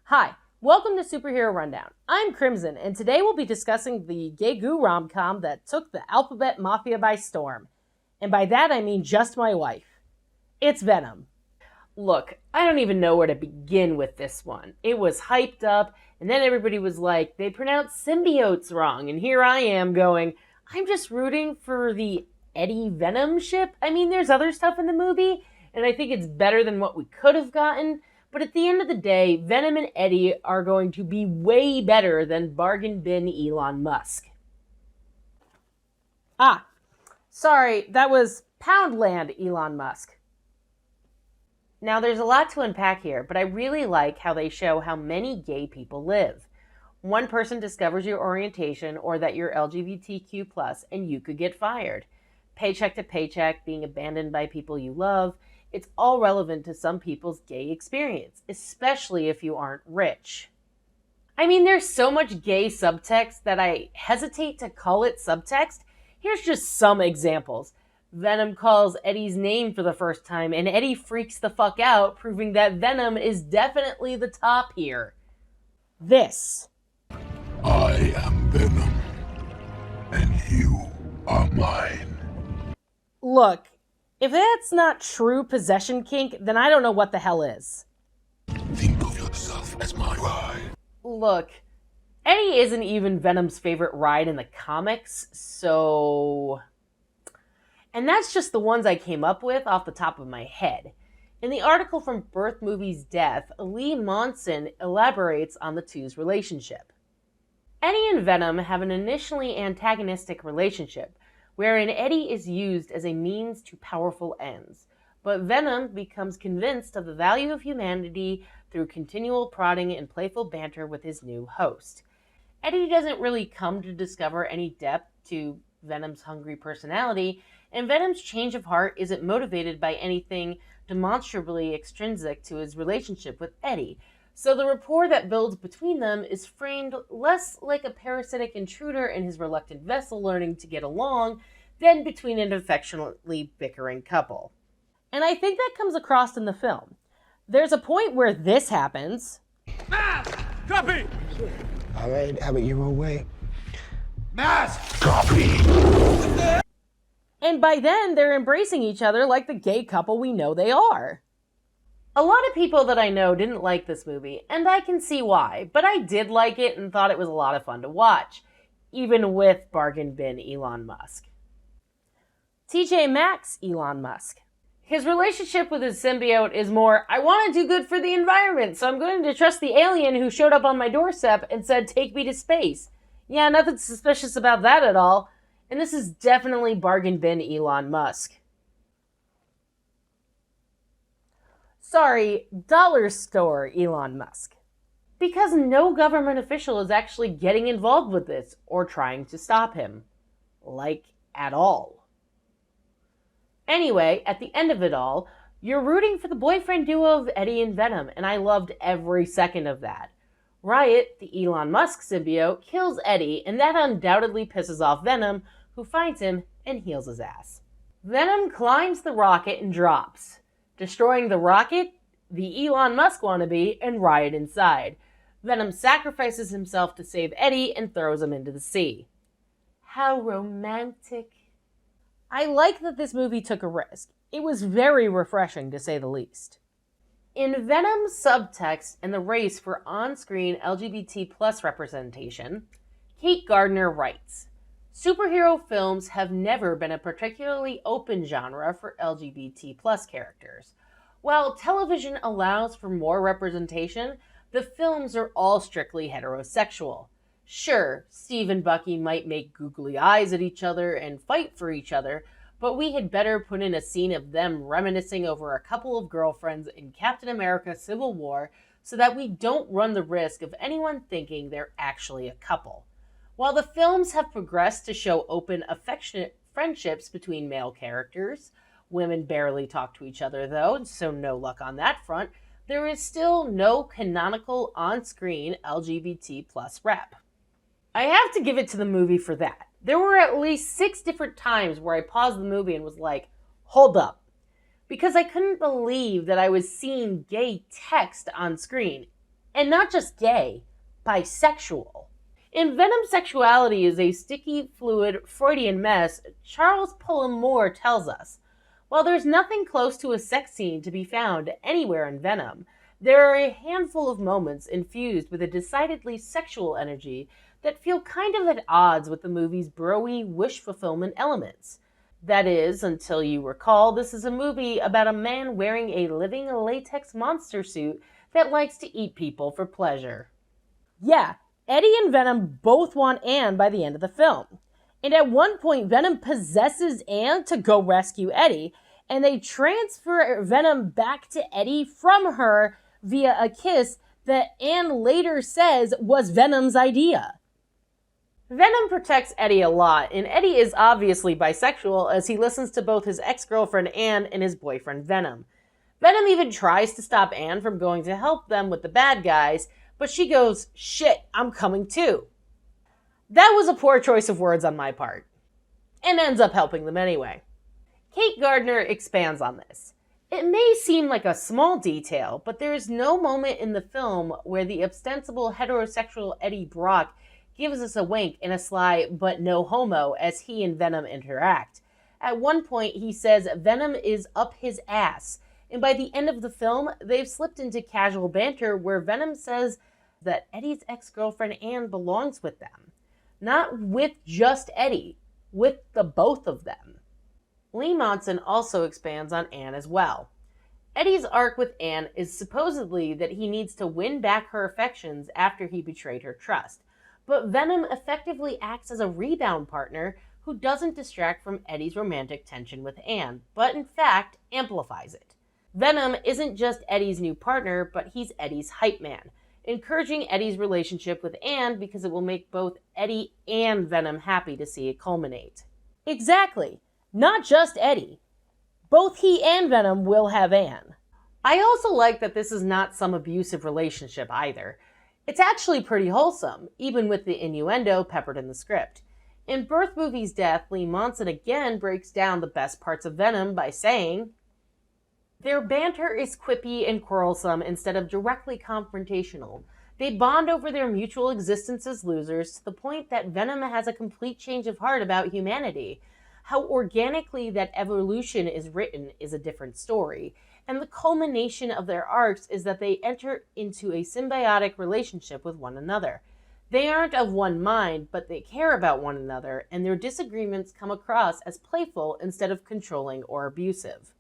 Hi, welcome to Superhero Rundown. I'm Crimson, and today we'll be discussing the gay goo rom-com that took the alphabet mafia by storm. And by that I mean just my wife. It's Venom. Look, I don't even know where to begin with this one. It was hyped up, and then everybody was like, they pronounced symbiotes wrong, and here I am going, I'm just rooting for the Eddie Venom ship. I mean, there's other stuff in the movie, and I think it's better than what we could have gotten. But at the end of the day, Venom and Eddie are going to be way better than bargain bin Elon Musk. Sorry, that was Poundland Elon Musk. Now, there's a lot to unpack here, but I really like how they show how many gay people live. One person discovers your orientation or that you're LGBTQ+, and you could get fired. Paycheck to paycheck, being abandoned by people you love, it's all relevant to some people's gay experience, especially if you aren't rich. I mean, there's so much gay subtext that I hesitate to call it subtext. Here's just some examples. Venom calls Eddie's name for the first time, and Eddie freaks the fuck out, proving that Venom is definitely the top here. This. I am Venom, and you are mine. Look, if that's not true possession kink, then I don't know what the hell is. Think of yourself as my ride. Look, Eddie isn't even Venom's favorite ride in the comics, so... And that's just the ones I came up with off the top of my head. In the article from Birth Movies Death, Lee Monson elaborates on the two's relationship. Eddie and Venom have an initially antagonistic relationship, wherein Eddie is used as a means to powerful ends, but Venom becomes convinced of the value of humanity through continual prodding and playful banter with his new host. Eddie doesn't really come to discover any depth to Venom's hungry personality, and Venom's change of heart isn't motivated by anything demonstrably extrinsic to his relationship with Eddie. So the rapport that builds between them is framed less like a parasitic intruder and his reluctant vessel learning to get along than between an affectionately bickering couple. And I think that comes across in the film. There's a point where this happens. Mask! Copy! All right, have it your own way. Mask! Copy! And by then, they're embracing each other like the gay couple we know they are. A lot of people that I know didn't like this movie, and I can see why, but I did like it and thought it was a lot of fun to watch, even with bargain bin Elon Musk. TJ Maxx Elon Musk. His relationship with his symbiote is more, I want to do good for the environment, so I'm going to trust the alien who showed up on my doorstep and said, take me to space. Yeah, nothing suspicious about that at all. And this is definitely bargain bin Elon Musk. Sorry, dollar store Elon Musk. Because no government official is actually getting involved with this or trying to stop him. Like, at all. Anyway, at the end of it all, you're rooting for the boyfriend duo of Eddie and Venom, and I loved every second of that. Riot, the Elon Musk symbiote, kills Eddie, and that undoubtedly pisses off Venom, who finds him and heals his ass. Venom climbs the rocket and drops, destroying the rocket, the Elon Musk wannabe, and Riot inside. Venom sacrifices himself to save Eddie and throws him into the sea. How romantic. I like that this movie took a risk. It was very refreshing, to say the least. In Venom's subtext and the race for on-screen LGBT+ representation, Kate Gardner writes, superhero films have never been a particularly open genre for LGBT+ characters. While television allows for more representation, the films are all strictly heterosexual. Sure, Steve and Bucky might make googly eyes at each other and fight for each other, but we had better put in a scene of them reminiscing over a couple of girlfriends in Captain America Civil War so that we don't run the risk of anyone thinking they're actually a couple. While the films have progressed to show open, affectionate friendships between male characters, women barely talk to each other though, so no luck on that front, there is still no canonical on-screen LGBT+ rep. I have to give it to the movie for that. There were at least 6 different times where I paused the movie and was like, hold up. Because I couldn't believe that I was seeing gay text on screen. And not just gay, bisexual. In Venom, sexuality is a sticky, fluid, Freudian mess, Charles Pullum Moore tells us. While there's nothing close to a sex scene to be found anywhere in Venom, there are a handful of moments infused with a decidedly sexual energy that feel kind of at odds with the movie's broy, wish fulfillment elements. That is, until you recall, this is a movie about a man wearing a living latex monster suit that likes to eat people for pleasure. Yeah, Eddie and Venom both want Anne by the end of the film. And at one point, Venom possesses Anne to go rescue Eddie, and they transfer Venom back to Eddie from her via a kiss that Anne later says was Venom's idea. Venom protects Eddie a lot, and Eddie is obviously bisexual as he listens to both his ex-girlfriend Anne and his boyfriend Venom. Venom even tries to stop Anne from going to help them with the bad guys, but she goes, "Shit, I'm coming too." That was a poor choice of words on my part, and ends up helping them anyway. Kate Gardner expands on this. It may seem like a small detail, but there is no moment in the film where the ostensible heterosexual Eddie Brock gives us a wink and a sly "but no homo" as he and Venom interact. At one point, he says Venom is up his ass, and by the end of the film, they've slipped into casual banter where Venom says that Eddie's ex-girlfriend Anne belongs with them. Not with just Eddie, with the both of them. Lee Monson also expands on Anne as well. Eddie's arc with Anne is supposedly that he needs to win back her affections after he betrayed her trust, but Venom effectively acts as a rebound partner who doesn't distract from Eddie's romantic tension with Anne, but in fact amplifies it. Venom isn't just Eddie's new partner, but he's Eddie's hype man, encouraging Eddie's relationship with Anne because it will make both Eddie and Venom happy to see it culminate. Exactly. Not just Eddie. Both he and Venom will have Anne. I also like that this is not some abusive relationship either. It's actually pretty wholesome, even with the innuendo peppered in the script. In Birth Movie's Death, Lee Monson again breaks down the best parts of Venom by saying, "Their banter is quippy and quarrelsome instead of directly confrontational. They bond over their mutual existence as losers to the point that Venom has a complete change of heart about humanity. How organically that evolution is written is a different story, and the culmination of their arcs is that they enter into a symbiotic relationship with one another. They aren't of one mind, but they care about one another, and their disagreements come across as playful instead of controlling or abusive."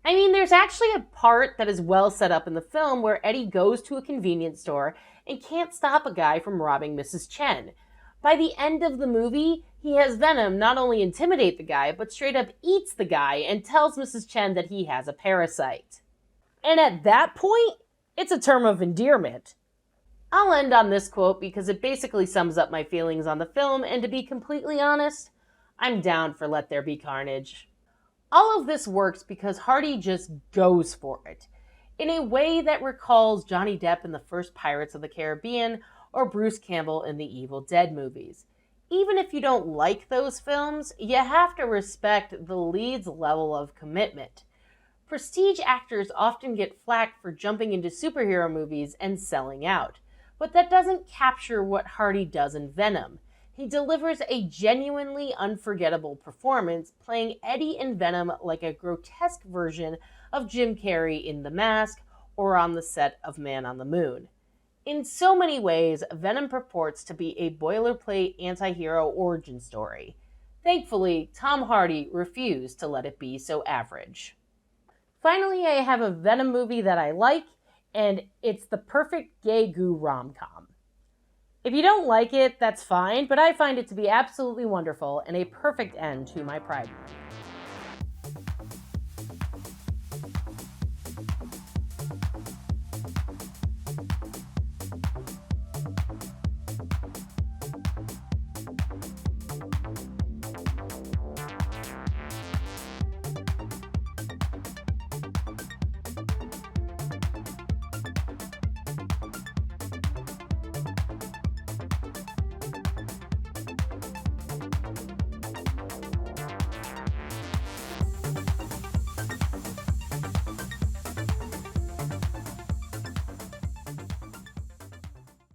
I mean, there's actually a part that is well set up in the film where Eddie goes to a convenience store and can't stop a guy from robbing Mrs. Chen. By the end of the movie, he has Venom not only intimidate the guy, but straight up eats the guy and tells Mrs. Chen that he has a parasite. And at that point, it's a term of endearment. I'll end on this quote because it basically sums up my feelings on the film, and to be completely honest, I'm down for Let There Be Carnage. All of this works because Hardy just goes for it, in a way that recalls Johnny Depp in the first Pirates of the Caribbean or Bruce Campbell in the Evil Dead movies. Even if you don't like those films, you have to respect the lead's level of commitment. Prestige actors often get flack for jumping into superhero movies and selling out, but that doesn't capture what Hardy does in Venom. He delivers a genuinely unforgettable performance, playing Eddie and Venom like a grotesque version of Jim Carrey in The Mask or on the set of Man on the Moon. In so many ways, Venom purports to be a boilerplate anti-hero origin story. Thankfully, Tom Hardy refused to let it be so average. Finally, I have a Venom movie that I like, and it's the perfect gay goo rom-com. If you don't like it, that's fine, but I find it to be absolutely wonderful and a perfect end to my Pride Month.